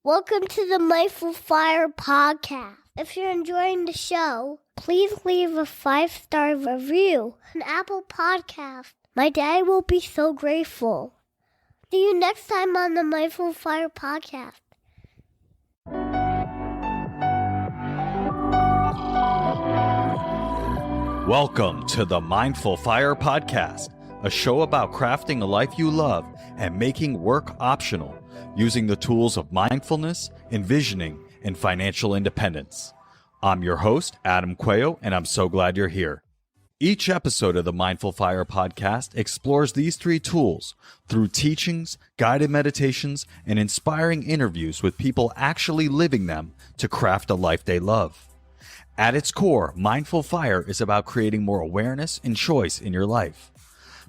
Welcome to the Mindful Fire podcast. If you're enjoying the show, please leave a 5-star review on Apple Podcast. My dad will be so grateful. See you next time on the Mindful Fire podcast. Welcome to the Mindful Fire podcast, a show about crafting a life you love and making work optional, using the tools of mindfulness, envisioning, and financial independence. I'm your host, Adam Cuello, and I'm so glad you're here. Each episode of the Mindful Fire podcast explores these 3 tools through teachings, guided meditations, and inspiring interviews with people actually living them to craft a life they love. At its core, Mindful Fire is about creating more awareness and choice in your life.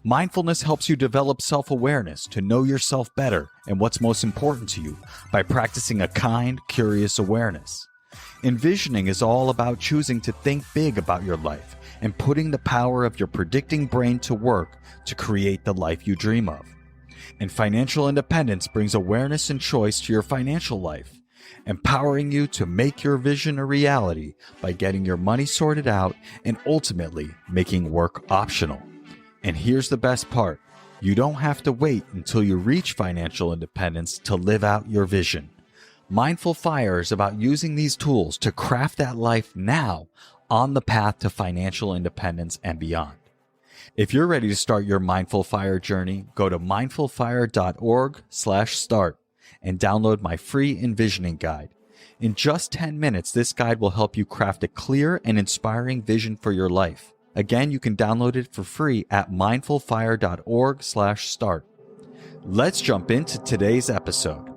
Mindfulness helps you develop self-awareness to know yourself better and what's most important to you by practicing a kind, curious awareness. Envisioning is all about choosing to think big about your life and putting the power of your predicting brain to work to create the life you dream of. And financial independence brings awareness and choice to your financial life, empowering you to make your vision a reality by getting your money sorted out and ultimately making work optional. And here's the best part. You don't have to wait until you reach financial independence to live out your vision. Mindful Fire is about using these tools to craft that life now on the path to financial independence and beyond. If you're ready to start your Mindful Fire journey, go to mindfulfire.org/start and download my free envisioning guide. In just 10 minutes, this guide will help you craft a clear and inspiring vision for your life. Again, you can download it for free at mindfulfire.org/start. Let's jump into today's episode.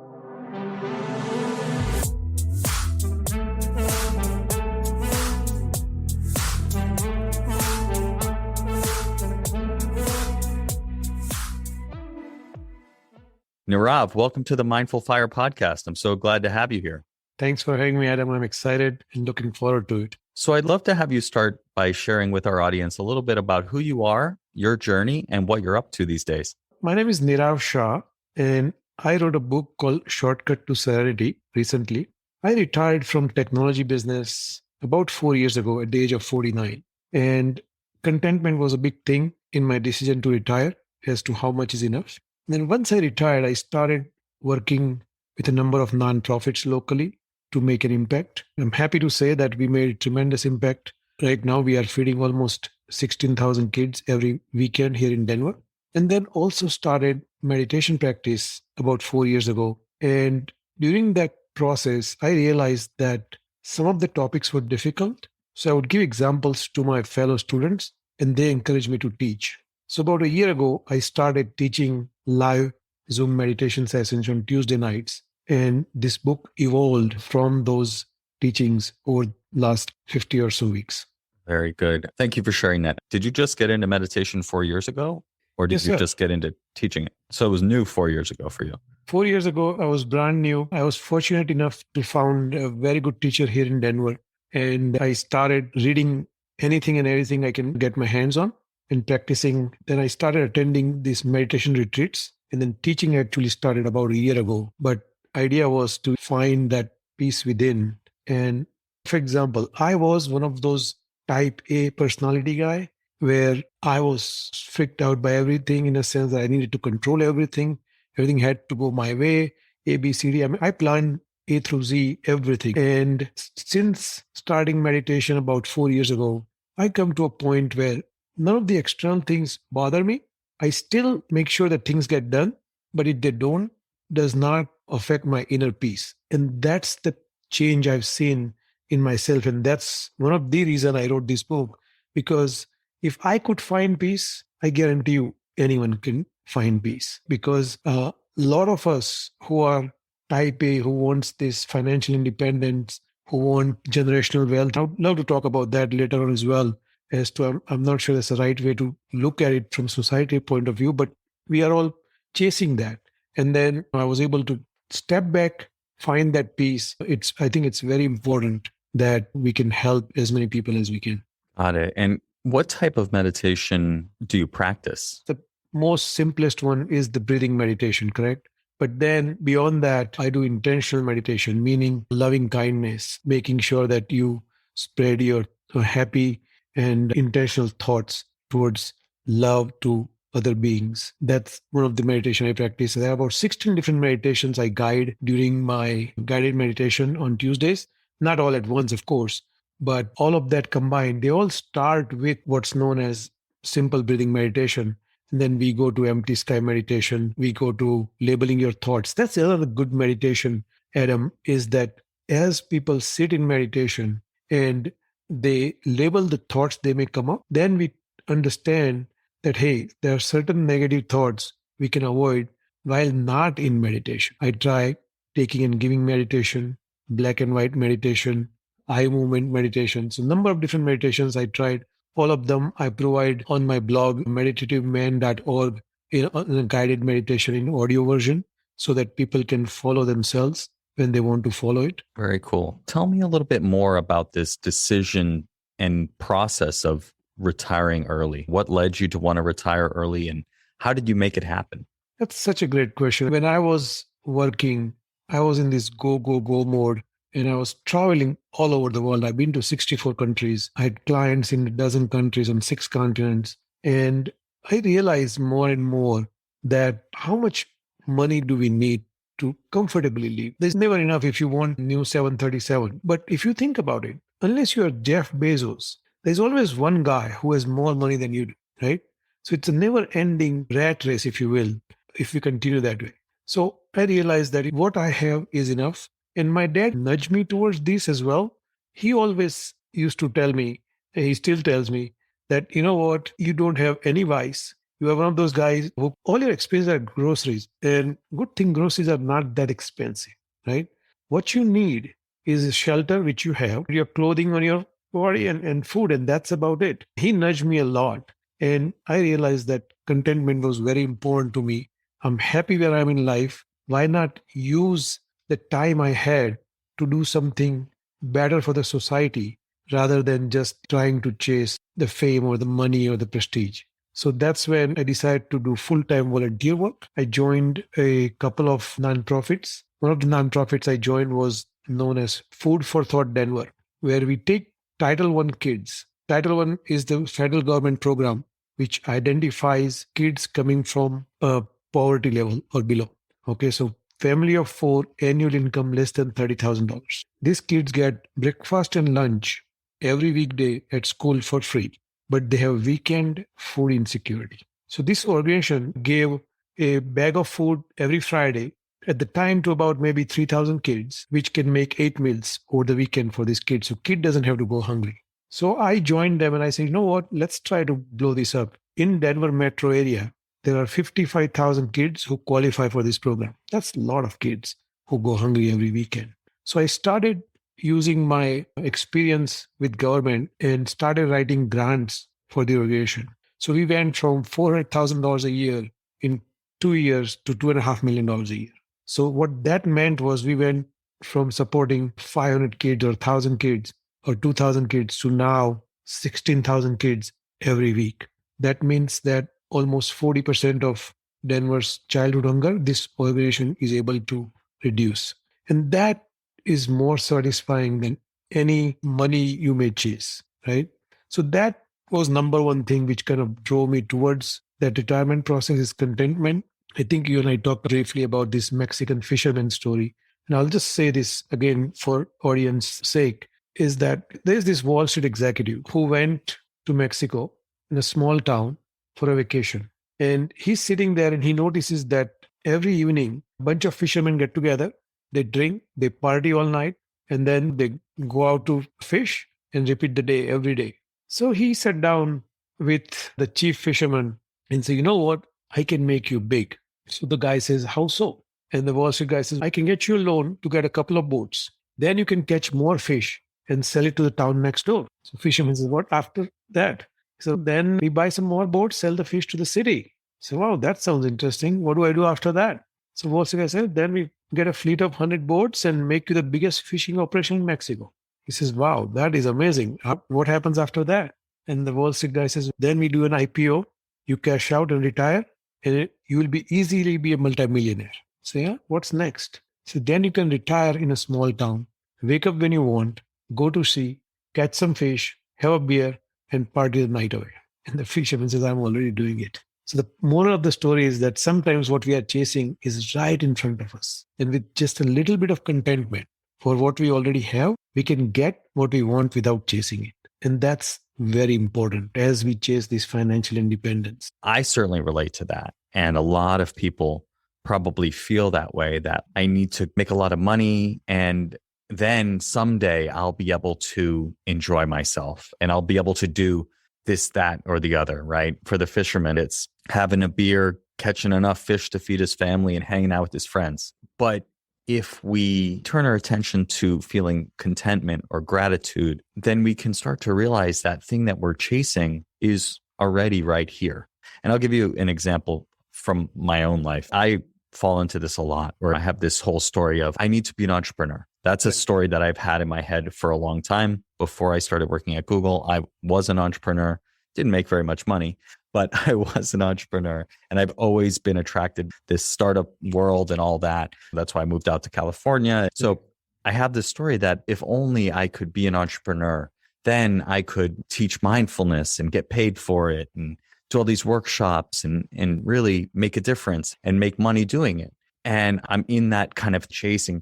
Nirav, welcome to the Mindful Fire podcast. I'm so glad to have you here. Thanks for having me, Adam. I'm excited and looking forward to it. So I'd love to have you start by sharing with our audience a little bit about who you are, your journey, and what you're up to these days. My name is Nirav Shah, and I wrote a book called Shortcut to Serenity recently. I retired from technology business about 4 years ago at the age of 49. And contentment was a big thing in my decision to retire as to how much is enough. Then once I retired, I started working with a number of nonprofits locally to make an impact. I'm happy to say that we made tremendous impact. Right now, we are feeding almost 16,000 kids every weekend here in Denver. And then also started meditation practice about 4 years ago. And during that process, I realized that some of the topics were difficult. So I would give examples to my fellow students, and they encouraged me to teach. So about a year ago, I started teaching live Zoom meditation sessions on Tuesday nights. And this book evolved from those teachings over the last 50 or so weeks. Very good. Thank you for sharing that. Did you just get into meditation 4 years ago? Or did you just get into teaching it? So it was new 4 years ago for you. 4 years ago, I was brand new. I was fortunate enough to find a very good teacher here in Denver. And I started reading anything and everything I can get my hands on and practicing. Then I started attending these meditation retreats. And then teaching actually started about a year ago. But idea was to find that peace within. And for example, I was one of those type A personality guy where I was freaked out by everything in a sense that I needed to control everything. Everything had to go my way, A, B, C, D. I mean, I planned A through Z, everything. And since starting meditation about 4 years ago, I come to a point where none of the external things bother me. I still make sure that things get done, but if they don't, does not affect my inner peace. And that's the change I've seen in myself. And that's one of the reasons I wrote this book, because if I could find peace, I guarantee you anyone can find peace. Because a lot of us who are type A, who wants this financial independence, who want generational wealth, I would love to talk about that later on as well. As to, I'm not sure that's the right way to look at it from society point of view, but we are all chasing that. And then I was able to step back, find that peace. I think it's very important that we can help as many people as we can. Got it. And what type of meditation do you practice? The most simplest one is the breathing meditation, correct? But then beyond that, I do intentional meditation, meaning loving kindness, making sure that you spread your happy and intentional thoughts towards love to other beings. That's one of the meditation I practice. There are about 16 different meditations I guide during my guided meditation on Tuesdays. Not all at once, of course, but all of that combined, they all start with what's known as simple breathing meditation. And then we go to empty sky meditation. We go to labeling your thoughts. That's the other good meditation, Adam, is that as people sit in meditation and they label the thoughts they may come up, then we understand that, hey, there are certain negative thoughts we can avoid while not in meditation. I try taking and giving meditation, black and white meditation, eye movement meditation. So, number of different meditations I tried. All of them I provide on my blog, meditativeman.org, in a guided meditation in audio version so that people can follow themselves when they want to follow it. Very cool. Tell me a little bit more about this decision and process of retiring early. What led you to want to retire early, and how did you make it happen? That's such a great question. When I was working, I was in this go, go, go mode, and I was traveling all over the world. I've been to 64 countries. I had clients in a dozen countries on 6 continents. And I realized more and more that how much money do we need to comfortably live? There's never enough if you want new 737. But if you think about it, unless you're Jeff Bezos, there's always one guy who has more money than you do, right? So it's a never-ending rat race, if you will, if we continue that way. So I realized that what I have is enough. And my dad nudged me towards this as well. He always used to tell me, and he still tells me, that, you know what, you don't have any vice. You are one of those guys who all your expenses are groceries. And good thing groceries are not that expensive, right? What you need is a shelter, which you have, your clothing on your body and food, and that's about it. He nudged me a lot. And I realized that contentment was very important to me. I'm happy where I'm in life. Why not use the time I had to do something better for the society rather than just trying to chase the fame or the money or the prestige? So that's when I decided to do full-time volunteer work. I joined a couple of nonprofits. One of the nonprofits I joined was known as Food for Thought Denver, where we take Title I kids. Title I is the federal government program which identifies kids coming from a poverty level or below. Okay, so family of 4, annual income less than $30,000. These kids get breakfast and lunch every weekday at school for free, but they have weekend food insecurity. So this organization gave a bag of food every Friday at the time to about maybe 3,000 kids, which can make 8 meals over the weekend for these kids. So kid doesn't have to go hungry. So I joined them and I said, you know what, let's try to blow this up. In Denver metro area, there are 55,000 kids who qualify for this program. That's a lot of kids who go hungry every weekend. So I started using my experience with government and started writing grants for the organization. So we went from $400,000 a year in 2 years to $2.5 million a year. So what that meant was we went from supporting 500 kids or 1,000 kids or 2,000 kids to now 16,000 kids every week. That means that almost 40% of Denver's childhood hunger, this organization is able to reduce. And that is more satisfying than any money you may chase, right? So that was number one thing which kind of drove me towards that retirement process is contentment. I think you and I talked briefly about this Mexican fisherman story. And I'll just say this again for audience sake, is that there's this Wall Street executive who went to Mexico in a small town for a vacation. And he's sitting there and he notices that every evening, a bunch of fishermen get together, they drink, they party all night, and then they go out to fish and repeat the day every day. So he sat down with the chief fisherman and said, you know what? I can make you big. So the guy says, how so? And the Wall Street guy says, I can get you a loan to get a couple of boats. Then you can catch more fish and sell it to the town next door. So fisherman says, what after that? So then we buy some more boats, sell the fish to the city. So, wow, that sounds interesting. What do I do after that? So Wall Street guy said, then we get a fleet of 100 boats and make you the biggest fishing operation in Mexico. He says, wow, that is amazing. What happens after that? And the Wall Street guy says, then we do an IPO, you cash out and retire, and you will easily be a multimillionaire. So yeah, what's next? So then you can retire in a small town, wake up when you want, go to sea, catch some fish, have a beer, and party the night away. And the fisherman says, I'm already doing it. So the moral of the story is that sometimes what we are chasing is right in front of us. And with just a little bit of contentment for what we already have, we can get what we want without chasing it. And that's very important as we chase this financial independence. I certainly relate to that. And a lot of people probably feel that way, that I need to make a lot of money and then someday I'll be able to enjoy myself and I'll be able to do this, that, or the other, right? For the fisherman, it's having a beer, catching enough fish to feed his family and hanging out with his friends. But if we turn our attention to feeling contentment or gratitude, then we can start to realize that thing that we're chasing is already right here. And I'll give you an example from my own life. I fall into this a lot, where I have this whole story of I need to be an entrepreneur. That's a story that I've had in my head for a long time. Before I started working at Google, I was an entrepreneur, didn't make very much money, but I was an entrepreneur. And I've always been attracted to this startup world and all that. That's why I moved out to California. So I have this story that if only I could be an entrepreneur, then I could teach mindfulness and get paid for it and do all these workshops and really make a difference and make money doing it. And I'm in that kind of chasing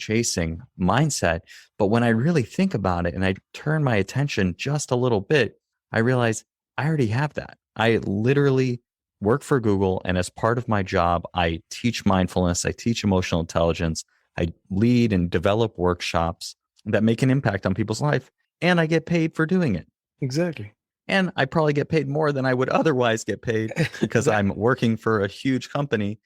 mindset. But when I really think about it and I turn my attention just a little bit, I realize I already have that. I literally work for Google. And as part of my job, I teach mindfulness, I teach emotional intelligence, I lead and develop workshops that make an impact on people's life. And I get paid for doing it. Exactly. And I probably get paid more than I would otherwise get paid because I'm working for a huge company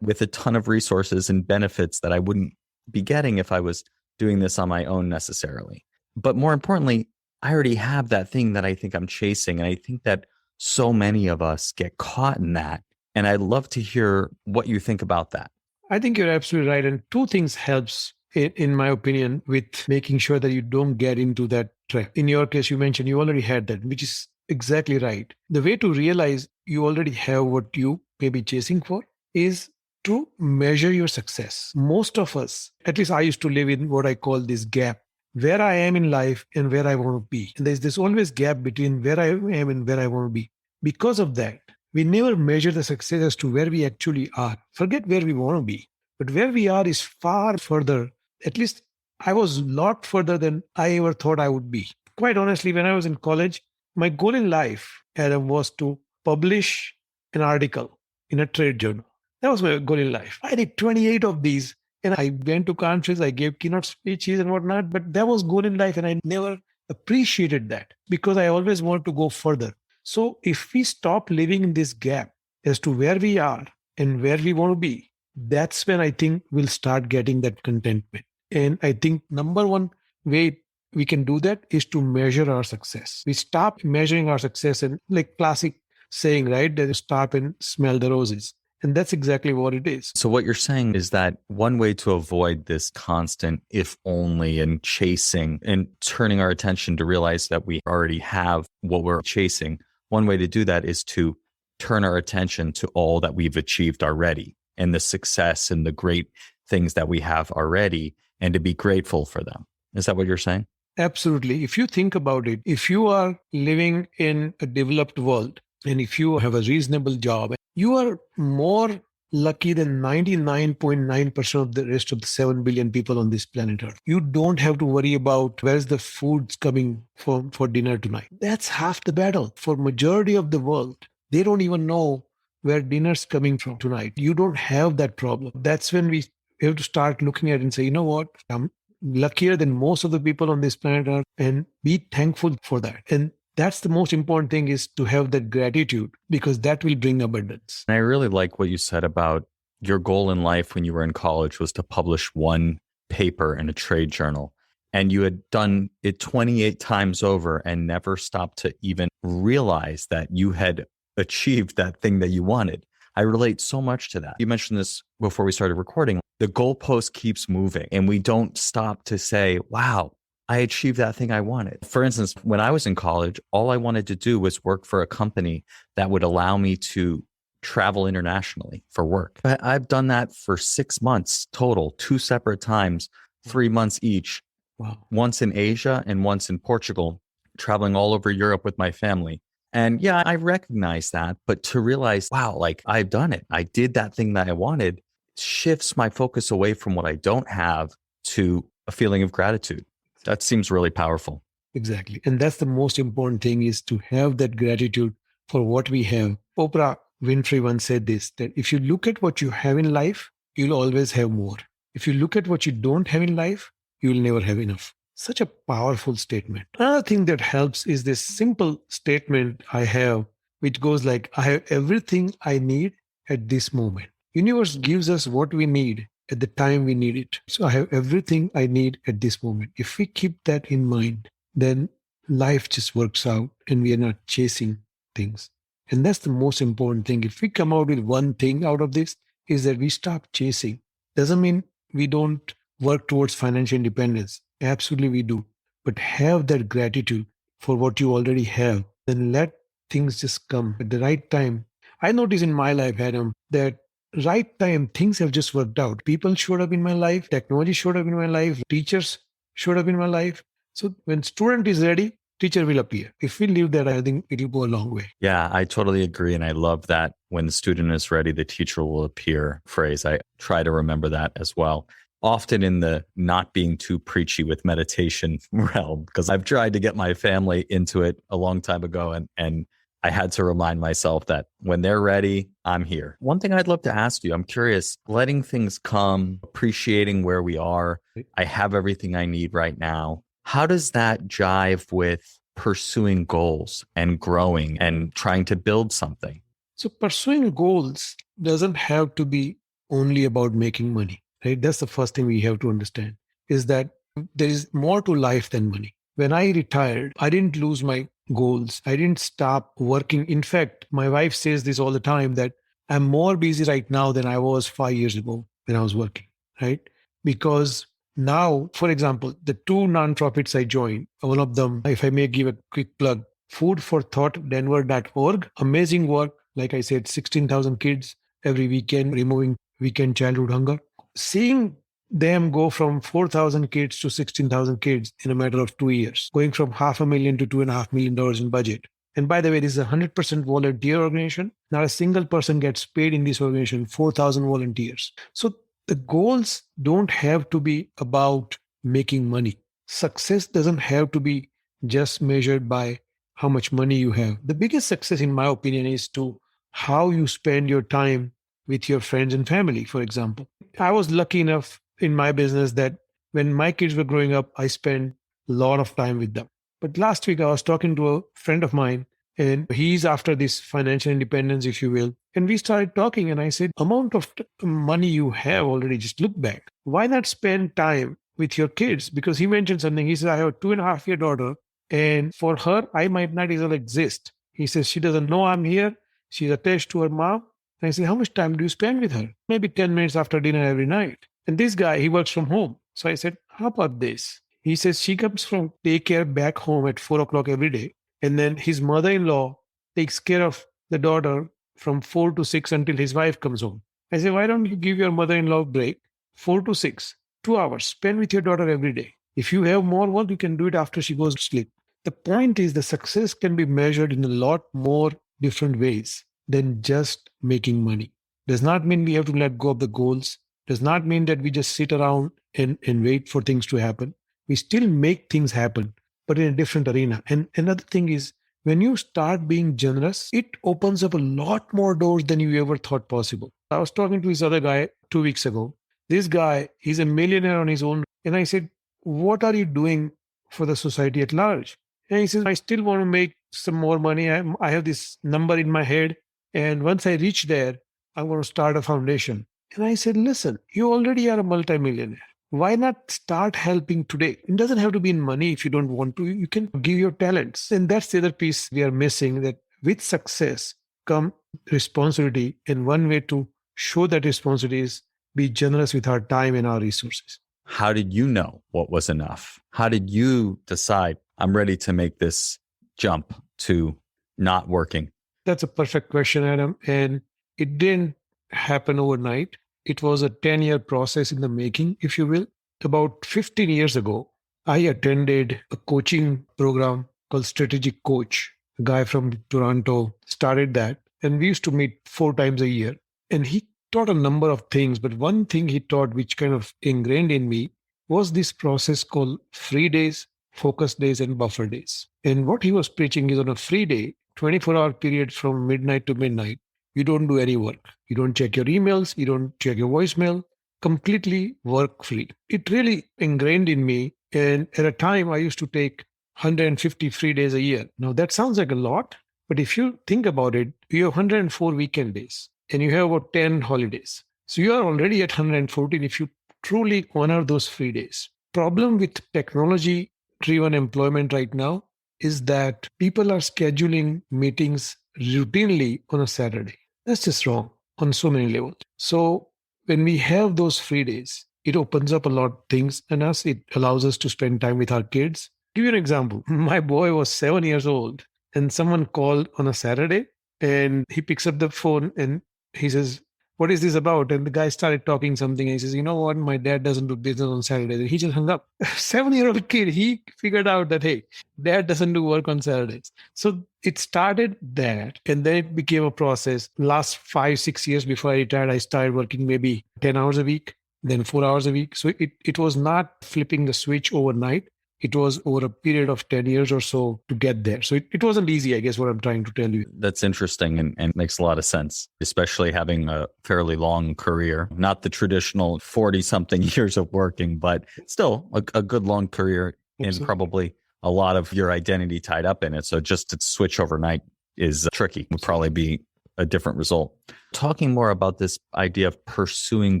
with a ton of resources and benefits that I wouldn't be getting if I was doing this on my own necessarily. But more importantly, I already have that thing that I think I'm chasing. And I think that so many of us get caught in that. And I'd love to hear what you think about that. I think you're absolutely right. And two things helps, in my opinion, with making sure that you don't get into that trap. In your case, you mentioned you already had that, which is exactly right. The way to realize you already have what you may be chasing for is to measure your success. Most of us, at least I used to live in what I call this gap, where I am in life and where I want to be. And there's this always gap between where I am and where I want to be. Because of that, we never measure the success as to where we actually are. Forget where we want to be. But where we are is far further. At least I was a lot further than I ever thought I would be. Quite honestly, when I was in college, my goal in life, Adam, was to publish an article in a trade journal. That was my goal in life. I did 28 of these and I went to conferences, I gave keynote speeches and whatnot, but that was goal in life and I never appreciated that because I always wanted to go further. So if we stop living in this gap as to where we are and where we want to be, that's when I think we'll start getting that contentment. And I think number one way we can do that is to measure our success. We stop measuring our success and like classic saying, right? That you stop and smell the roses. And that's exactly what it is. So what you're saying is that one way to avoid this constant if only and chasing and turning our attention to realize that we already have what we're chasing, one way to do that is to turn our attention to all that we've achieved already and the success and the great things that we have already and to be grateful for them. Is that what you're saying? Absolutely. If you think about it, if you are living in a developed world and if you have a reasonable job, you are more lucky than 99.9% of the rest of the 7 billion people on this planet Earth. You don't have to worry about where's the food's coming for dinner tonight. That's half the battle. For majority of the world, they don't even know where dinner's coming from tonight. You don't have that problem. That's when we have to start looking at it and say, you know what? I'm luckier than most of the people on this planet Earth and be thankful for that. And that's the most important thing, is to have that gratitude, because that will bring abundance. And I really like what you said about your goal in life when you were in college was to publish one paper in a trade journal. And you had done it 28 times over and never stopped to even realize that you had achieved that thing that you wanted. I relate so much to that. You mentioned this before we started recording. The goalpost keeps moving and we don't stop to say, wow, I achieved that thing I wanted. For instance, when I was in college, all I wanted to do was work for a company that would allow me to travel internationally for work. But I've done that for 6 months total, 2 separate times, 3 months each. Wow. Once in Asia and once in Portugal, traveling all over Europe with my family. And yeah, I recognize that, but to realize, wow, like I've done it. I did that thing that I wanted shifts my focus away from what I don't have to a feeling of gratitude. That seems really powerful. Exactly. And that's the most important thing, is to have that gratitude for what we have. Oprah Winfrey once said this, that if you look at what you have in life, you'll always have more. If you look at what you don't have in life, you'll never have enough. Such a powerful statement. Another thing that helps is this simple statement I have, which goes like, I have everything I need at this moment. Universe gives us what we need at the time we need it. So I have everything I need at this moment. If we keep that in mind, then life just works out and we are not chasing things. And that's the most important thing. If we come out with one thing out of this, is that we stop chasing. Doesn't mean we don't work towards financial independence. Absolutely we do. But have that gratitude for what you already have. Then let things just come at the right time. I notice in my life, Adam, that right time things have just worked out. People showed up in my life, technology showed up in my life, teachers showed up in my life. So when student is ready, teacher will appear. If we leave that, I think it will go a long way. Yeah, I totally agree. And I love that when the student is ready, the teacher will appear phrase. I try to remember that as well. Often in the not being too preachy with meditation realm, because I've tried to get my family into it a long time ago. And I had to remind myself that when they're ready, I'm here. One thing I'd love to ask you, I'm curious, letting things come, appreciating where we are. I have everything I need right now. How does that jive with pursuing goals and growing and trying to build something? So pursuing goals doesn't have to be only about making money, right? That's the first thing we have to understand, is that there is more to life than money. When I retired, I didn't lose my goals. I didn't stop working. In fact, my wife says this all the time, that I'm more busy right now than I was 5 years ago when I was working, right? Because now, for example, the two nonprofits I joined, one of them, if I may give a quick plug, foodforthoughtdenver.org, amazing work. Like I said, 16,000 kids every weekend, removing weekend childhood hunger. Seeing them go from 4,000 kids to 16,000 kids in a matter of 2 years, going from $500,000 to $2.5 million in budget. And by the way, this is a 100% volunteer organization. Not a single person gets paid in this organization, 4,000 volunteers. So the goals don't have to be about making money. Success doesn't have to be just measured by how much money you have. The biggest success, in my opinion, is to how you spend your time with your friends and family, for example. I was lucky enough in my business that when my kids were growing up, I spent a lot of time with them. But last week, I was talking to a friend of mine, and he's after this financial independence, if you will. And we started talking, and I said, amount of money you have already, just look back. Why not spend time with your kids? Because he mentioned something. He said, I have a 2.5-year daughter, and for her, I might not even exist. He says, she doesn't know I'm here. She's attached to her mom. And I said, how much time do you spend with her? Maybe 10 minutes after dinner every night. And this guy, he works from home. So I said, how about this? He says she comes from daycare back home at 4 o'clock every day. And then his mother-in-law takes care of the daughter from 4 to 6 until his wife comes home. I said, why don't you give your mother-in-law a break? 4 to 6, 2 hours, spend with your daughter every day. If you have more work, you can do it after she goes to sleep. The point is the success can be measured in a lot more different ways than just making money. Does not mean we have to let go of the goals. Does not mean that we just sit around and wait for things to happen. We still make things happen, but in a different arena. And another thing is, when you start being generous, it opens up a lot more doors than you ever thought possible. I was talking to this other guy 2 weeks ago. This guy, he's a millionaire on his own. And I said, what are you doing for the society at large? And he says, I still want to make some more money. I have this number in my head. And once I reach there, I'm going to start a foundation. And I said, listen, you already are a multimillionaire. Why not start helping today? It doesn't have to be in money if you don't want to. You can give your talents. And that's the other piece we are missing, that with success come responsibility. And one way to show that responsibility is be generous with our time and our resources. How did you know what was enough? How did you decide I'm ready to make this jump to not working? That's a perfect question, Adam. And it didn't happen overnight. It was a 10-year process in the making, if you will. About 15 years ago, I attended a coaching program called Strategic Coach. A guy from Toronto started that, and we used to meet 4 times a year. And he taught a number of things, but one thing he taught, which kind of ingrained in me, was this process called free days, focus days, and buffer days. And what he was preaching is on a free day, 24-hour period from midnight to midnight, you don't do any work. You don't check your emails, you don't check your voicemail, completely work free. It really ingrained in me. And at a time, I used to take 150 free days a year. Now, that sounds like a lot, but if you think about it, you have 104 weekend days and you have about 10 holidays. So you are already at 114 if you truly honor those free days. Problem with technology driven employment right now is that people are scheduling meetings routinely on a Saturday. That's just wrong on so many levels. So when we have those free days, it opens up a lot of things and us. It allows us to spend time with our kids. Give you an example. My boy was 7 years old and someone called on a Saturday and he picks up the phone and he says, "What is this about?" And the guy started talking something. And he says, "You know what? My dad doesn't do business on Saturdays." And he just hung up. 7-year-old kid, he figured out that, hey, dad doesn't do work on Saturdays. So it started that. And then it became a process. Last 5-6 years before I retired, I started working maybe 10 hours a week, then 4 hours a week. So it was not flipping the switch overnight. It was over a period of 10 years or so to get there. So it wasn't easy, I guess, what I'm trying to tell you. That's interesting and makes a lot of sense, especially having a fairly long career, not the traditional 40 something years of working, but still a good long career. Absolutely. And probably a lot of your identity tied up in it. So just to switch overnight is tricky. Would probably be a different result. Talking more about this idea of pursuing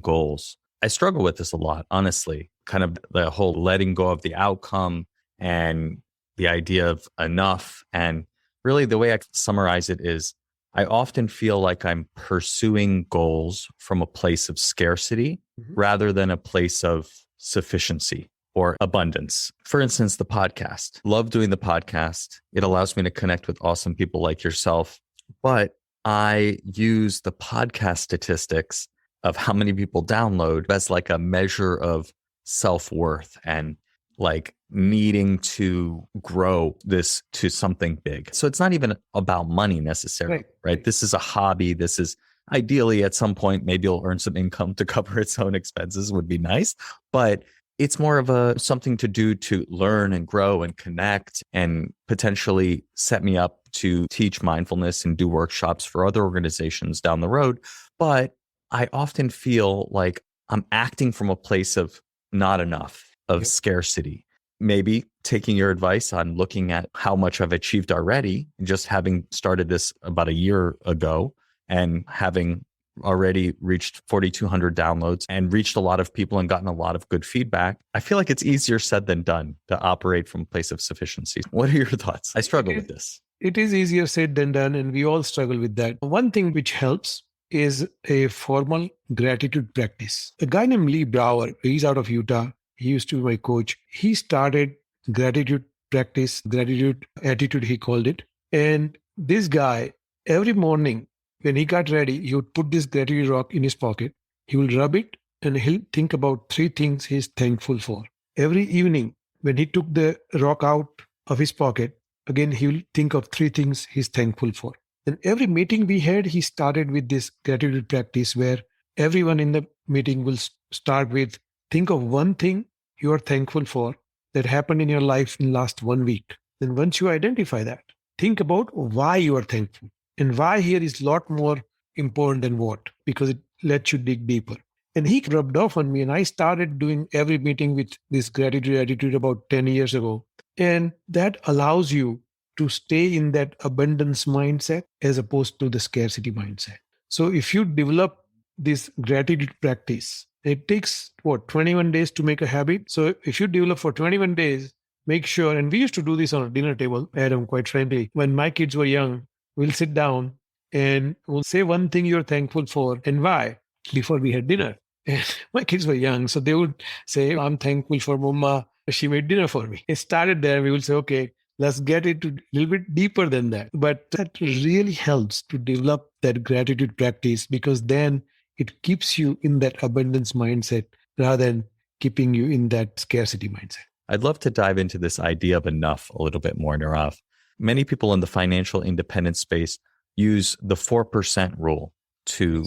goals. I struggle with this a lot, honestly, kind of the whole letting go of the outcome and the idea of enough. And really the way I summarize it is I often feel like I'm pursuing goals from a place of scarcity rather than a place of sufficiency or abundance. For instance, the podcast. Love doing the podcast. It allows me to connect with awesome people like yourself, but I use the podcast statistics of how many people download as like a measure of self-worth and like needing to grow this to something big. So it's not even about money necessarily, right? This is a hobby. This is ideally at some point, maybe you'll earn some income to cover its own expenses would be nice, but it's more of a something to do to learn and grow and connect and potentially set me up to teach mindfulness and do workshops for other organizations down the road. But I often feel like I'm acting from a place of not enough, of scarcity. Maybe taking your advice on looking at how much I've achieved already, just having started this about a year ago and having already reached 4,200 downloads and reached a lot of people and gotten a lot of good feedback. I feel like it's easier said than done to operate from a place of sufficiency. What are your thoughts? I struggle with this. It is easier said than done, and we all struggle with that. One thing which helps is a formal gratitude practice. A guy named Lee Brower, he's out of Utah. He used to be my coach. He started gratitude practice, gratitude attitude, he called it. And this guy, every morning when he got ready, he would put this gratitude rock in his pocket. He will rub it and he'll think about 3 things he's thankful for. Every evening when he took the rock out of his pocket, again, he will think of 3 things he's thankful for. And every meeting we had, he started with this gratitude practice where everyone in the meeting will start with, think of 1 thing you are thankful for that happened in your life in the last 1 week. Then once you identify that, think about why you are thankful. And why here is a lot more important than what, because it lets you dig deeper. And he rubbed off on me and I started doing every meeting with this gratitude attitude about 10 years ago. And that allows you to stay in that abundance mindset as opposed to the scarcity mindset. So if you develop this gratitude practice, it takes 21 days to make a habit. So if you develop for 21 days, make sure, and we used to do this on a dinner table, Adam, quite frankly, when my kids were young, we'll sit down and we'll say 1 thing you're thankful for and why before we had dinner. And my kids were young, so they would say, I'm thankful for Mama. She made dinner for me. It started there. We will say, okay, Let's get into a little bit deeper than that. But that really helps to develop that gratitude practice, because then it keeps you in that abundance mindset rather than keeping you in that scarcity mindset. I'd love to dive into this idea of enough a little bit more, Nirav. Many people in the financial independence space use the 4% rule to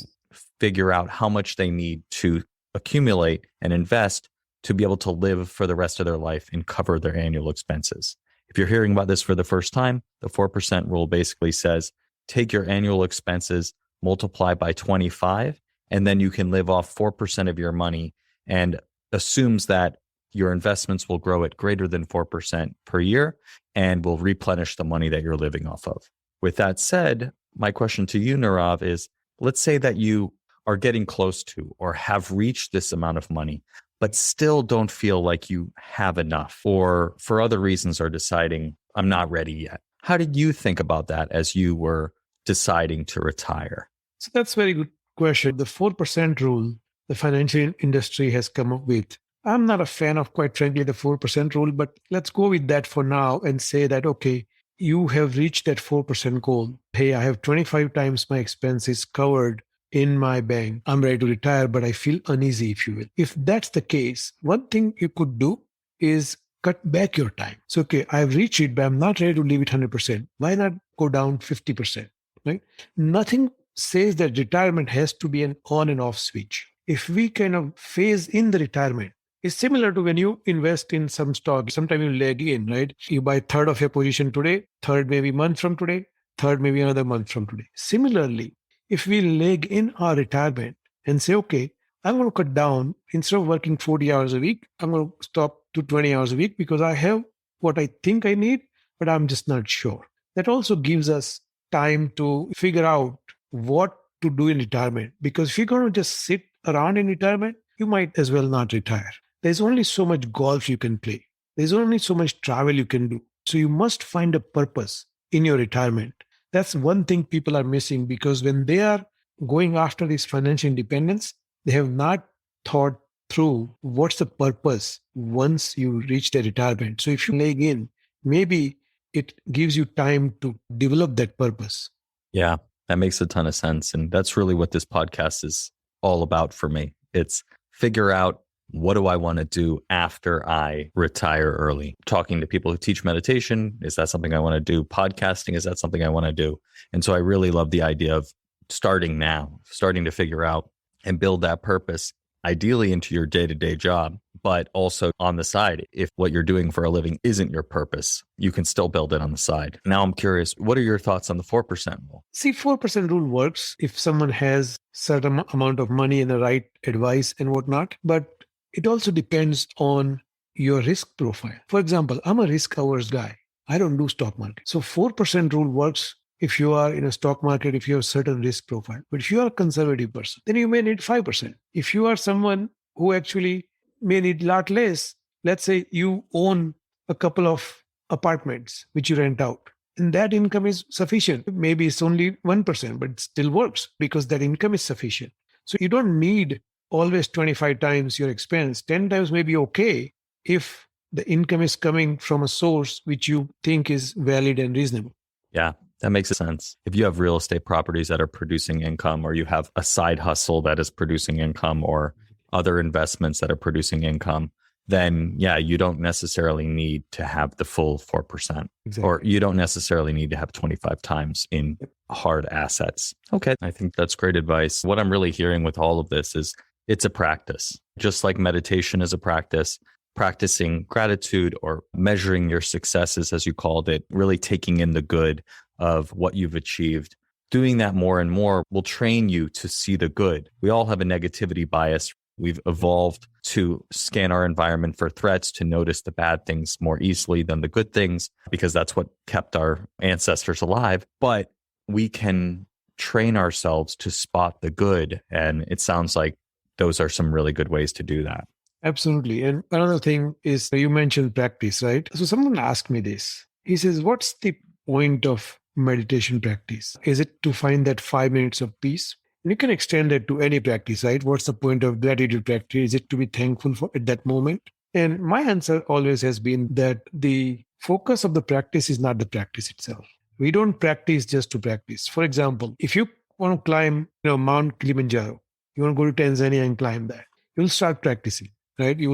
figure out how much they need to accumulate and invest to be able to live for the rest of their life and cover their annual expenses. If you're hearing about this for the first time, the 4% rule basically says take your annual expenses, multiply by 25, and then you can live off 4% of your money, and assumes that your investments will grow at greater than 4% per year and will replenish the money that you're living off of. With that said, my question to you, Nirav, is let's say that you are getting close to or have reached this amount of money, but still don't feel like you have enough, or for other reasons are deciding, I'm not ready yet. How did you think about that as you were deciding to retire? So that's a very good question. The 4% rule the financial industry has come up with, I'm not a fan of, quite frankly, the 4% rule, but let's go with that for now and say that, okay, you have reached that 4% goal. Hey, I have 25 times my expenses covered in my bank. I'm ready to retire, but I feel uneasy, if you will. If that's the case, one thing you could do is cut back your time. So, okay, I've reached it, but I'm not ready to leave it 100%. Why not go down 50%? Right? Nothing says that retirement has to be an on and off switch. If we kind of phase in the retirement, it's similar to when you invest in some stock. Sometimes you leg in, right? You buy third of your position today, third maybe a month from today, third maybe another month from today. Similarly, if we leg in our retirement and say, okay, I'm going to cut down, instead of working 40 hours a week, I'm going to stop to 20 hours a week because I have what I think I need, but I'm just not sure. That also gives us time to figure out what to do in retirement. Because if you're going to just sit around in retirement, you might as well not retire. There's only so much golf you can play. There's only so much travel you can do. So you must find a purpose in your retirement. That's one thing people are missing, because when they are going after this financial independence, they have not thought through what's the purpose once you reach the retirement. So if you leg in, maybe it gives you time to develop that purpose. Yeah, that makes a ton of sense. And that's really what this podcast is all about for me. It's figure out, what do I want to do after I retire early? Talking to people who teach meditation, is that something I want to do? Podcasting, is that something I want to do? And so I really love the idea of starting now, starting to figure out and build that purpose, ideally into your day-to-day job, but also on the side. If what you're doing for a living isn't your purpose, you can still build it on the side. Now I'm curious, what are your thoughts on the 4% rule? See, 4% rule works if someone has certain amount of money and the right advice and whatnot, but it also depends on your risk profile. For example, I'm a risk-averse guy. I don't do stock market. So 4% rule works if you are in a stock market, if you have a certain risk profile. But if you are a conservative person, then you may need 5%. If you are someone who actually may need a lot less, let's say you own a couple of apartments which you rent out, and that income is sufficient. Maybe it's only 1%, but it still works because that income is sufficient. So you don't need always 25 times your expense. 10 times may be okay if the income is coming from a source which you think is valid and reasonable. Yeah, that makes sense. If you have real estate properties that are producing income, or you have a side hustle that is producing income, or other investments that are producing income, then yeah, you don't necessarily need to have the full 4%. Exactly. Or you don't necessarily need to have 25 times in hard assets. Okay, I think that's great advice. What I'm really hearing with all of this is it's a practice. Just like meditation is a practice, practicing gratitude or measuring your successes, as you called it, really taking in the good of what you've achieved. Doing that more and more will train you to see the good. We all have a negativity bias. We've evolved to scan our environment for threats, to notice the bad things more easily than the good things, because that's what kept our ancestors alive. But we can train ourselves to spot the good. And it sounds like those are some really good ways to do that. Absolutely. And another thing is, you mentioned practice, right? So someone asked me this. He says, what's the point of meditation practice? Is it to find that 5 minutes of peace? And you can extend that to any practice, right? What's the point of gratitude practice? Is it to be thankful for at that moment? And my answer always has been that the focus of the practice is not the practice itself. We don't practice just to practice. For example, if you want to climb, Mount Kilimanjaro, you want to go to Tanzania and climb that, you'll start practicing, right? You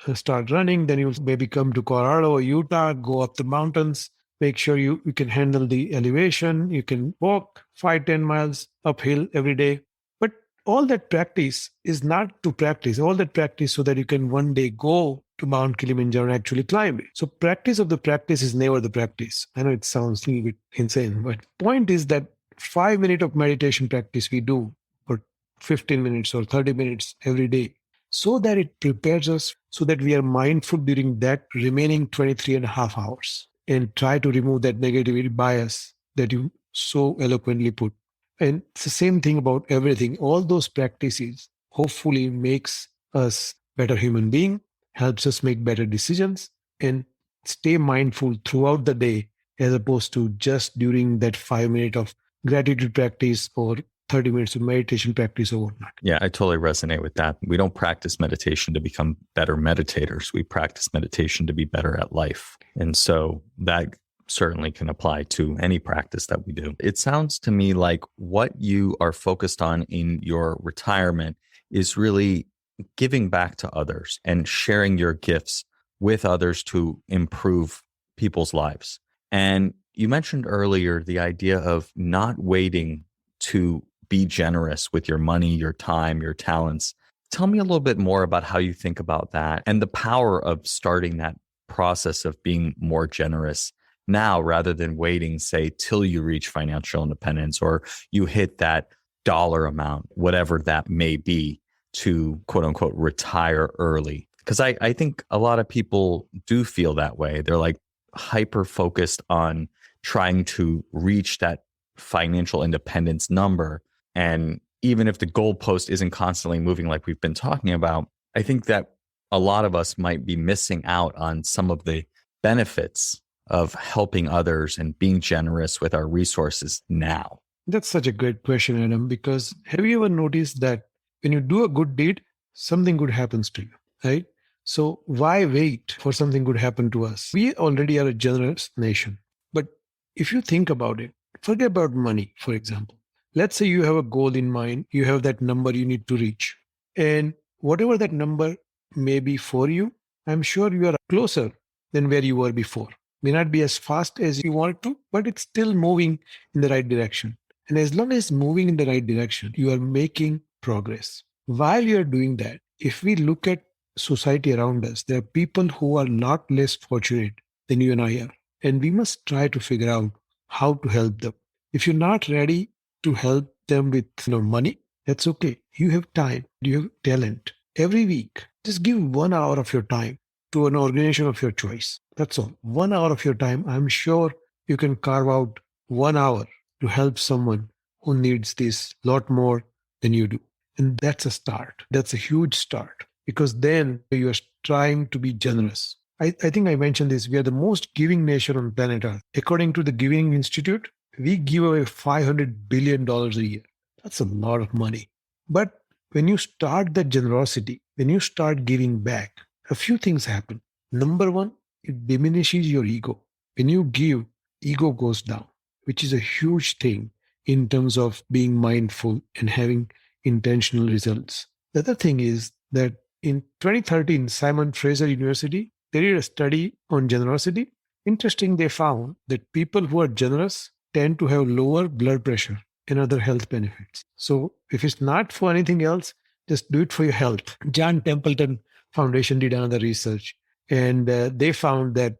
will start running, then you'll maybe come to Colorado or Utah, go up the mountains, make sure you can handle the elevation. You can walk 5-10 miles uphill every day. But all that practice is not to practice. All that practice so that you can one day go to Mount Kilimanjaro and actually climb it. So practice of the practice is never the practice. I know it sounds a little bit insane, but point is that 5 minutes of meditation practice we do for 15 minutes or 30 minutes every day, so that it prepares us so that we are mindful during that remaining 23 and a half hours and try to remove that negativity bias that you so eloquently put. And it's the same thing about everything. All those practices hopefully makes us better human being, helps us make better decisions, and stay mindful throughout the day as opposed to just during that 5 minutes of gratitude practice or 30 minutes of meditation practice or whatnot. Yeah, I totally resonate with that. We don't practice meditation to become better meditators. We practice meditation to be better at life. And so that certainly can apply to any practice that we do. It sounds to me like what you are focused on in your retirement is really giving back to others and sharing your gifts with others to improve people's lives. And you mentioned earlier the idea of not waiting to be generous with your money, your time, your talents. Tell me a little bit more about how you think about that and the power of starting that process of being more generous now rather than waiting, say, till you reach financial independence or you hit that dollar amount, whatever that may be, to quote unquote retire early. Because I think a lot of people do feel that way. They're like hyper focused on trying to reach that financial independence number. And even if the goalpost isn't constantly moving like we've been talking about, I think that a lot of us might be missing out on some of the benefits of helping others and being generous with our resources now. That's such a great question, Adam, because have you ever noticed that when you do a good deed, something good happens to you, right? So why wait for something good happen to us? We already are a generous nation. But if you think about it, forget about money, for example. Let's say you have a goal in mind, you have that number you need to reach. And whatever that number may be for you, I'm sure you are closer than where you were before. May not be as fast as you want to, but it's still moving in the right direction. And as long as moving in the right direction, you are making progress. While you are doing that, if we look at society around us, there are people who are not less fortunate than you and I are. And we must try to figure out how to help them. If you're not ready to help them with money, that's okay. You have time, you have talent. Every week, just give 1 hour of your time to an organization of your choice. That's all. 1 hour of your time. I'm sure you can carve out 1 hour to help someone who needs this lot more than you do. And that's a start. That's a huge start because then you are trying to be generous. I think I mentioned this. We are the most giving nation on planet Earth. According to the Giving Institute, we give away $500 billion a year. That's a lot of money. But when you start that generosity, when you start giving back, a few things happen. Number one, it diminishes your ego. When you give, ego goes down, which is a huge thing in terms of being mindful and having intentional results. The other thing is that in 2013, Simon Fraser University, they did a study on generosity. Interesting, they found that people who are generous tend to have lower blood pressure and other health benefits. So if it's not for anything else, just do it for your health. John Templeton Foundation did another research, and they found that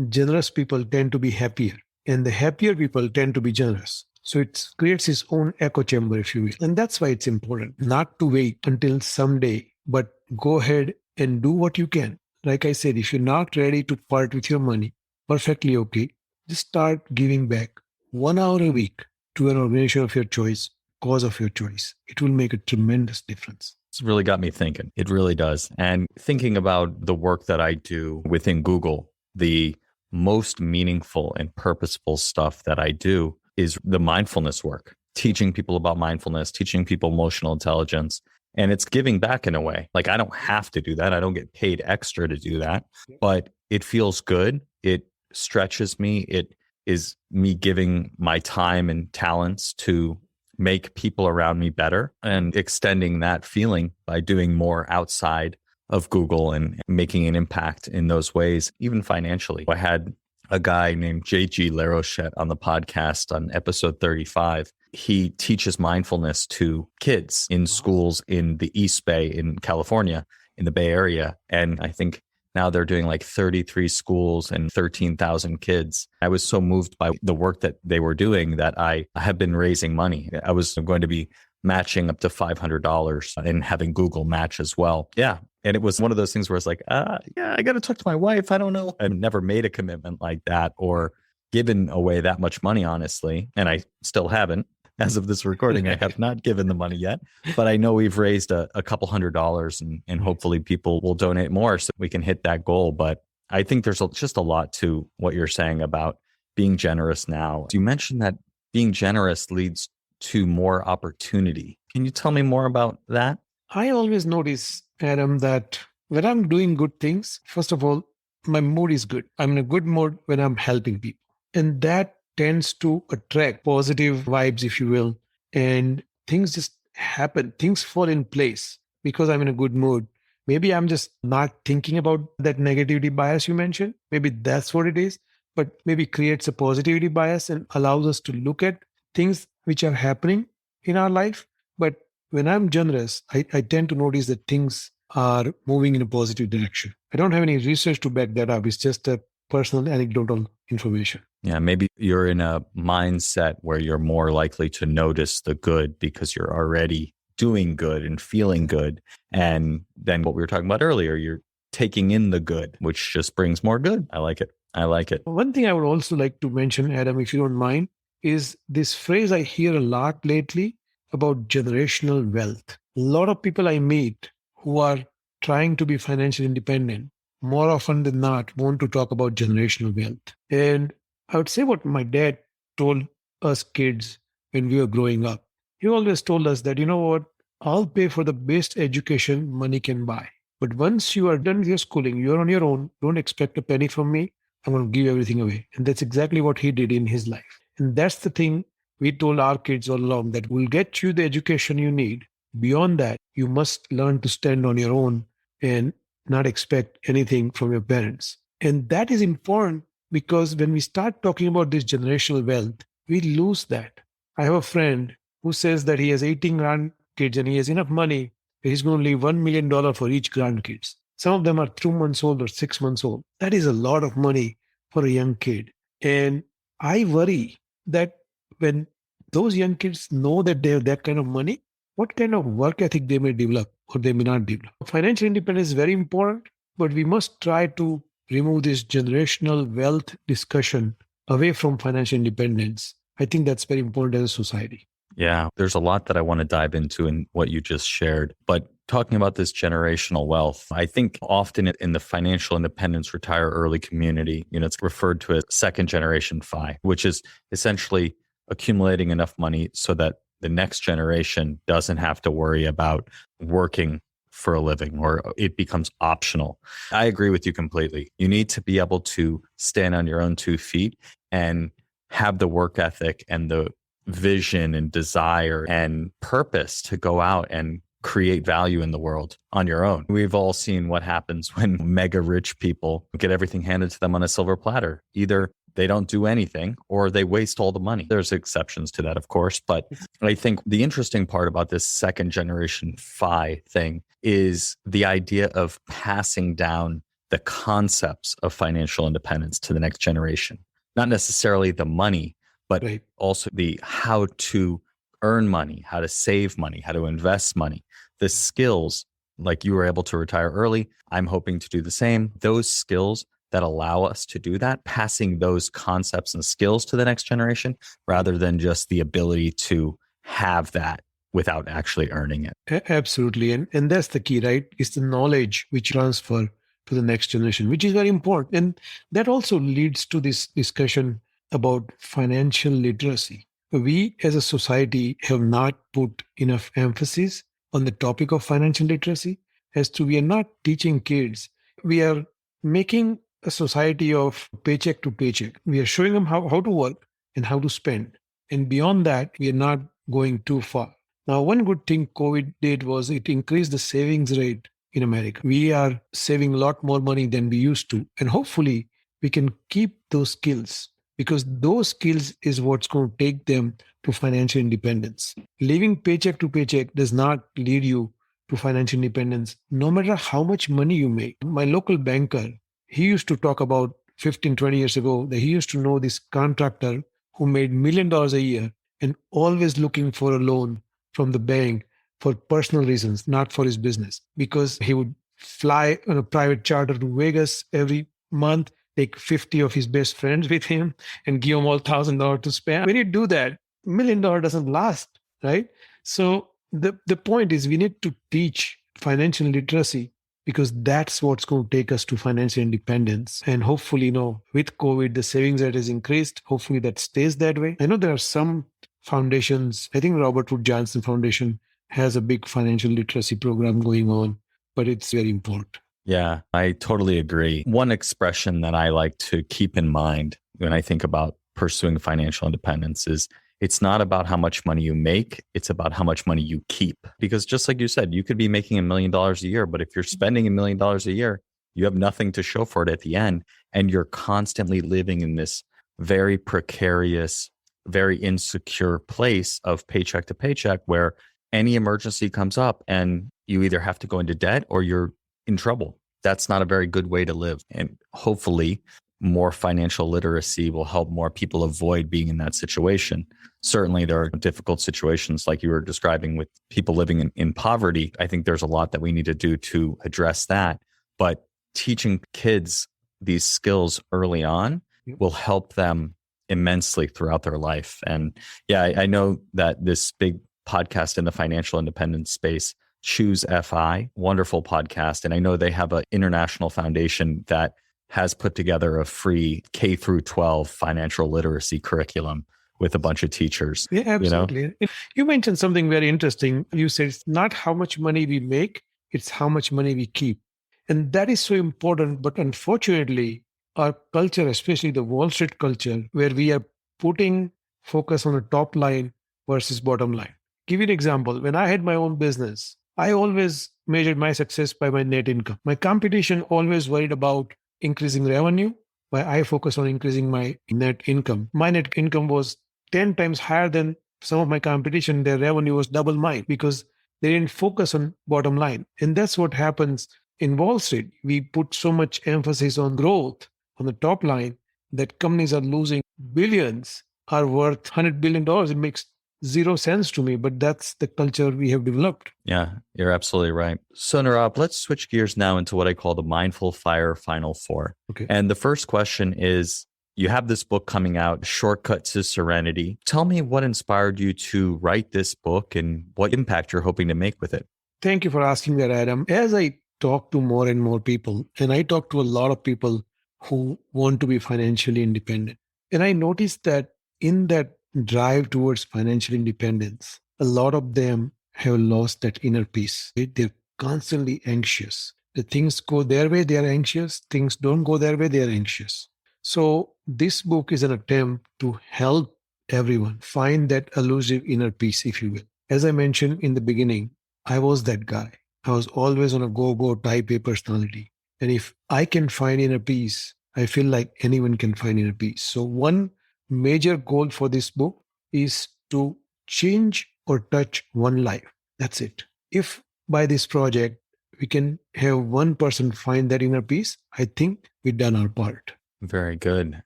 generous people tend to be happier, and the happier people tend to be generous. So it creates its own echo chamber, if you will. And that's why it's important not to wait until someday, but go ahead and do what you can. Like I said, if you're not ready to part with your money, perfectly okay. Just start giving back 1 hour a week to an organization of your choice, cause of your choice. It will make a tremendous difference. It's really got me thinking. It really does. And thinking about the work that I do within Google, the most meaningful and purposeful stuff that I do is the mindfulness work, teaching people about mindfulness, teaching people emotional intelligence. And it's giving back in a way. Like I don't have to do that. I don't get paid extra to do that, but it feels good. It stretches me. It is me giving my time and talents to make people around me better and extending that feeling by doing more outside of Google and making an impact in those ways, even financially. I had a guy named JG Larochette on the podcast on episode 35. He teaches mindfulness to kids in schools in the East Bay in California, in the Bay Area. And I think now they're doing like 33 schools and 13,000 kids. I was so moved by the work that they were doing that I have been raising money. I was going to be matching up to $500 and having Google match as well. Yeah. And it was one of those things where it's like, yeah, I got to talk to my wife. I don't know. I've never made a commitment like that or given away that much money, honestly. And I still haven't. As of this recording, I have not given the money yet, but I know we've raised a couple $100 and hopefully people will donate more so we can hit that goal. But I think there's just a lot to what you're saying about being generous now. You mentioned that being generous leads to more opportunity. Can you tell me more about that? I always notice, Adam, that when I'm doing good things, first of all, my mood is good. I'm in a good mood when I'm helping people. And that tends to attract positive vibes, if you will. And things just happen. Things fall in place because I'm in a good mood. Maybe I'm just not thinking about that negativity bias you mentioned. Maybe that's what it is. But maybe creates a positivity bias and allows us to look at things which are happening in our life. But when I'm generous, I tend to notice that things are moving in a positive direction. I don't have any research to back that up. It's just a personal anecdotal information. Yeah, maybe you're in a mindset where you're more likely to notice the good because you're already doing good and feeling good. And then what we were talking about earlier, you're taking in the good, which just brings more good. I like it. I like it. One thing I would also like to mention, Adam, if you don't mind, is this phrase I hear a lot lately about generational wealth. A lot of people I meet who are trying to be financially independent, more often than not, want to talk about generational wealth. And I would say what my dad told us kids when we were growing up. He always told us that, you know what, I'll pay for the best education money can buy. But once you are done with your schooling, you're on your own, don't expect a penny from me. I'm going to give everything away. And that's exactly what he did in his life. And that's the thing we told our kids all along, that we'll get you the education you need. Beyond that, you must learn to stand on your own and not expect anything from your parents. And that is important because when we start talking about this generational wealth, we lose that. I have a friend who says that he has 18 grandkids and he has enough money that he's going to leave $1 million for each grandkids. Some of them are 2 months old or 6 months old. That is a lot of money for a young kid. And I worry that when those young kids know that they have that kind of money, what kind of work ethic they may develop or they may not develop. Financial independence is very important, but we must try to remove this generational wealth discussion away from financial independence. I think that's very important as a society. Yeah, there's a lot that I want to dive into in what you just shared. But talking about this generational wealth, I think often in the financial independence retire early community, it's referred to as second generation FI, which is essentially accumulating enough money so that the next generation doesn't have to worry about working for a living or it becomes optional. I agree with you completely. You need to be able to stand on your own 2 feet and have the work ethic and the vision and desire and purpose to go out and create value in the world on your own. We've all seen what happens when mega rich people get everything handed to them on a silver platter. Either they don't do anything or they waste all the money. There's exceptions to that, of course. But I think the interesting part about this second generation FI thing is the idea of passing down the concepts of financial independence to the next generation. Not necessarily the money, but also the how to earn money, how to save money, how to invest money, the skills, like you were able to retire early. I'm hoping to do the same. Those skills that allow us to do that, passing those concepts and skills to the next generation, rather than just the ability to have that without actually earning it. Absolutely. And that's the key, right? It's the knowledge which transfer to the next generation, which is very important. And that also leads to this discussion about financial literacy. We as a society have not put enough emphasis on the topic of financial literacy, as to we are not teaching kids. We are making a society of paycheck to paycheck. We are showing them how to work and how to spend. And beyond that, we are not going too far. Now, one good thing COVID did was it increased the savings rate in America. We are saving a lot more money than we used to. And hopefully, we can keep those skills because those skills is what's going to take them to financial independence. Living paycheck to paycheck does not lead you to financial independence, no matter how much money you make. My local banker, he used to talk about 15, 20 years ago that he used to know this contractor who made $1 million a year and always looking for a loan from the bank for personal reasons, not for his business, because he would fly on a private charter to Vegas every month, take 50 of his best friends with him and give them all $1,000 to spend. When you do that, $1 million doesn't last, right? So the point is we need to teach financial literacy because that's what's going to take us to financial independence. And hopefully, with COVID, the savings rate has increased. Hopefully that stays that way. I know there are some foundations. I think Robert Wood Johnson Foundation has a big financial literacy program going on, but it's very important. Yeah, I totally agree. One expression that I like to keep in mind when I think about pursuing financial independence is it's not about how much money you make, it's about how much money you keep. Because just like you said, you could be making $1 million a year, but if you're spending $1 million a year, you have nothing to show for it at the end. And you're constantly living in this very precarious, very insecure place of paycheck to paycheck where any emergency comes up and you either have to go into debt or you're in trouble. That's not a very good way to live. And hopefully more financial literacy will help more people avoid being in that situation. Certainly there are difficult situations like you were describing with people living in poverty. I think there's a lot that we need to do to address that. But teaching kids these skills early on will help them immensely throughout their life. And yeah, I know that this big podcast in the financial independence space, Choose FI, wonderful podcast. And I know they have an international foundation that has put together a free K through 12 financial literacy curriculum with a bunch of teachers. Yeah, absolutely. You mentioned something very interesting. You said it's not how much money we make, it's how much money we keep. And that is so important. But unfortunately, our culture, especially the Wall Street culture, where we are putting focus on the top line versus bottom line. Give you an example. When I had my own business, I always measured my success by my net income. My competition always worried about increasing revenue, while I focus on increasing my net income. My net income was 10 times higher than some of my competition. Their revenue was double mine because they didn't focus on bottom line. And that's what happens in Wall Street. We put so much emphasis on growth on the top line that companies are losing billions, are worth $100 billion. It makes zero sense to me, but that's the culture we have developed. Yeah, you're absolutely right. So Nirav, let's switch gears now into what I call the Mindful Fire Final Four. Okay. And the first question is, you have this book coming out, Shortcut to Serenity. Tell me what inspired you to write this book and what impact you're hoping to make with it. Thank you for asking that, Adam. As I talk to more and more people, and I talk to a lot of people who want to be financially independent, and I noticed that in that drive towards financial independence, a lot of them have lost that inner peace. They're constantly anxious. The things go their way, they are anxious. Things don't go their way, they are anxious. So this book is an attempt to help everyone find that elusive inner peace, if you will. As I mentioned in the beginning, I was that guy. I was always on a go type A personality. And if I can find inner peace, I feel like anyone can find inner peace. So one major goal for this book is to change or touch one life. That's it. If by this project we can have one person find that inner peace, I think we've done our part. Very good.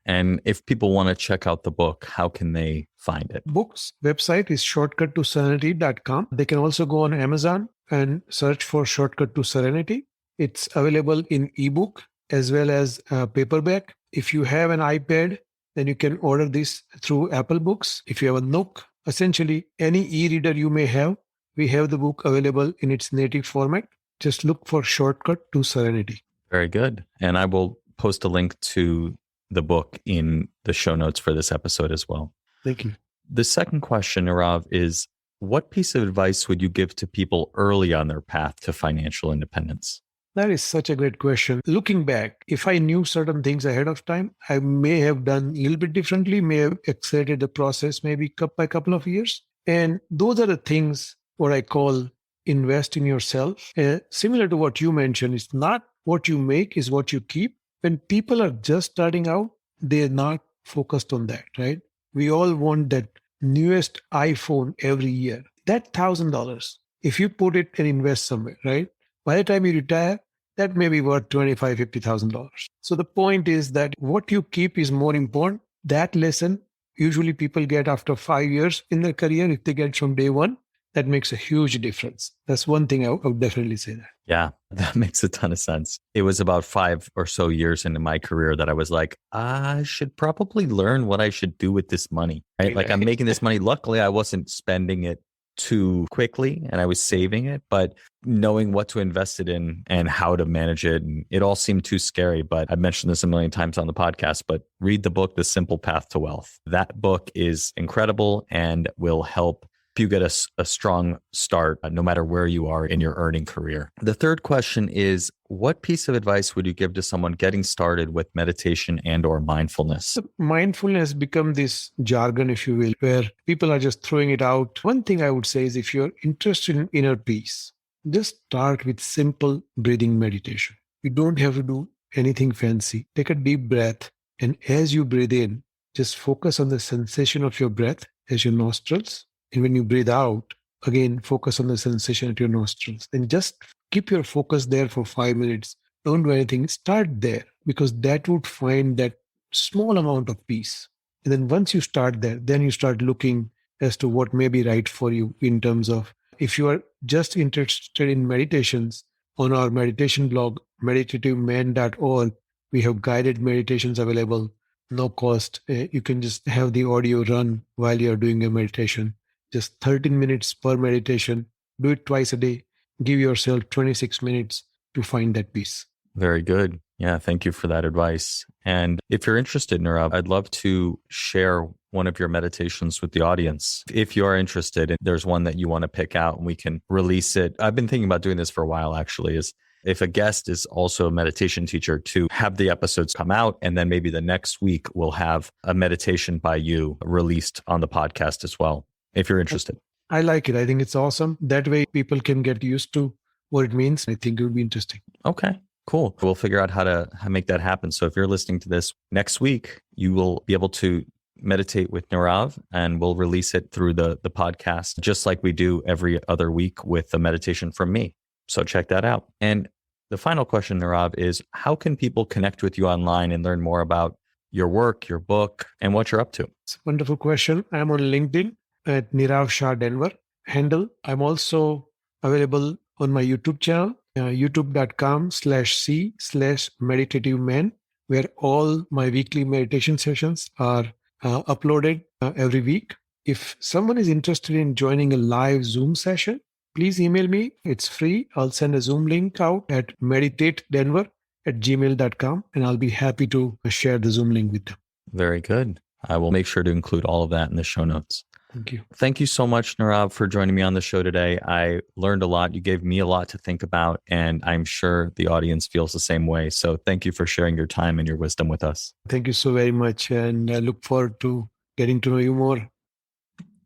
And if people want to check out the book, how can they find it? Book's website is shortcuttoserenity.com. They can also go on Amazon and search for Shortcut to Serenity. It's available in ebook as well as paperback. If you have an iPad, then you can order this through Apple Books. If you have a Nook, essentially any e-reader you may have, we have the book available in its native format. Just look for Shortcut to Serenity. Very good. And I will post a link to the book in the show notes for this episode as well. Thank you. The second question, Nirav, is what piece of advice would you give to people early on their path to financial independence? That is such a great question. Looking back, if I knew certain things ahead of time, I may have done a little bit differently, may have accelerated the process maybe by a couple of years. And those are the things what I call invest in yourself. Similar to what you mentioned, it's not what you make, is what you keep. When people are just starting out, they're not focused on that, right? We all want that newest iPhone every year. That $1,000, if you put it and invest somewhere, right? By the time you retire, that may be worth $25,000, $50,000. So the point is that what you keep is more important. That lesson usually people get after 5 years in their career. If they get from day one, that makes a huge difference. That's one thing I would definitely say that. Yeah, that makes a ton of sense. It was about 5 or so years into my career that I was like, I should probably learn what I should do with this money, right? Like I'm making this money. Luckily, I wasn't spending it too quickly and I was saving it, but knowing what to invest it in and how to manage it. And it all seemed too scary, but I've mentioned this a million times on the podcast, but read the book, The Simple Path to Wealth. That book is incredible and will help you get a strong start no matter where you are in your earning career. The third question is, what piece of advice would you give to someone getting started with meditation and or mindfulness? So mindfulness become this jargon, if you will, where people are just throwing it out. One thing I would say is if you're interested in inner peace, just start with simple breathing meditation. You don't have to do anything fancy. Take a deep breath. And as you breathe in, just focus on the sensation of your breath as your nostrils. And when you breathe out, again, focus on the sensation at your nostrils. And just keep your focus there for 5 minutes. Don't do anything. Start there because that would find that small amount of peace. And then once you start there, then you start looking as to what may be right for you in terms of if you are just interested in meditations, on our meditation blog, meditativeman.org, we have guided meditations available, no cost. You can just have the audio run while you're doing a meditation. Just 13 minutes per meditation. Do it twice a day. Give yourself 26 minutes to find that peace. Very good. Yeah, thank you for that advice. And if you're interested, Nirav, I'd love to share one of your meditations with the audience. If you are interested, and there's one that you want to pick out and we can release it. I've been thinking about doing this for a while, actually, is if a guest is also a meditation teacher to have the episodes come out. And then maybe the next week we'll have a meditation by you released on the podcast as well, if you're interested. I like it. I think it's awesome. That way people can get used to what it means. I think it would be interesting. Okay, cool. We'll figure out how to make that happen. So if you're listening to this next week, you will be able to meditate with Nirav and we'll release it through the podcast, just like we do every other week with the meditation from me. So check that out. And the final question, Nirav, is how can people connect with you online and learn more about your work, your book, and what you're up to? It's a wonderful question. I'm on LinkedIn at Nirav Shah Denver handle. I'm also available on my YouTube channel, youtube.com/c/meditativeman, where all my weekly meditation sessions are uploaded every week. If someone is interested in joining a live Zoom session, please email me. It's free. I'll send a Zoom link out at meditatedenver@gmail.com, and I'll be happy to share the Zoom link with them. Very good. I will make sure to include all of that in the show notes. Thank you. Thank you so much, Nirav, for joining me on the show today. I learned a lot. You gave me a lot to think about, and I'm sure the audience feels the same way. So thank you for sharing your time and your wisdom with us. Thank you so very much, and I look forward to getting to know you more.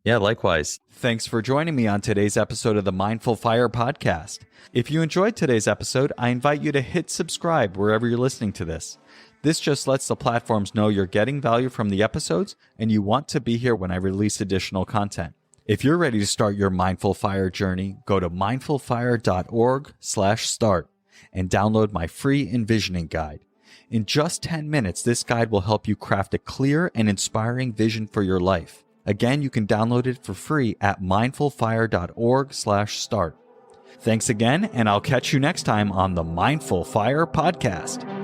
Yeah, likewise. Thanks for joining me on today's episode of the Mindful Fire podcast. If you enjoyed today's episode, I invite you to hit subscribe wherever you're listening to this. This just lets the platforms know you're getting value from the episodes and you want to be here when I release additional content. If you're ready to start your Mindful Fire journey, go to mindfulfire.org/start and download my free envisioning guide. In just 10 minutes, this guide will help you craft a clear and inspiring vision for your life. Again, you can download it for free at mindfulfire.org/start. Thanks again, and I'll catch you next time on the Mindful Fire podcast.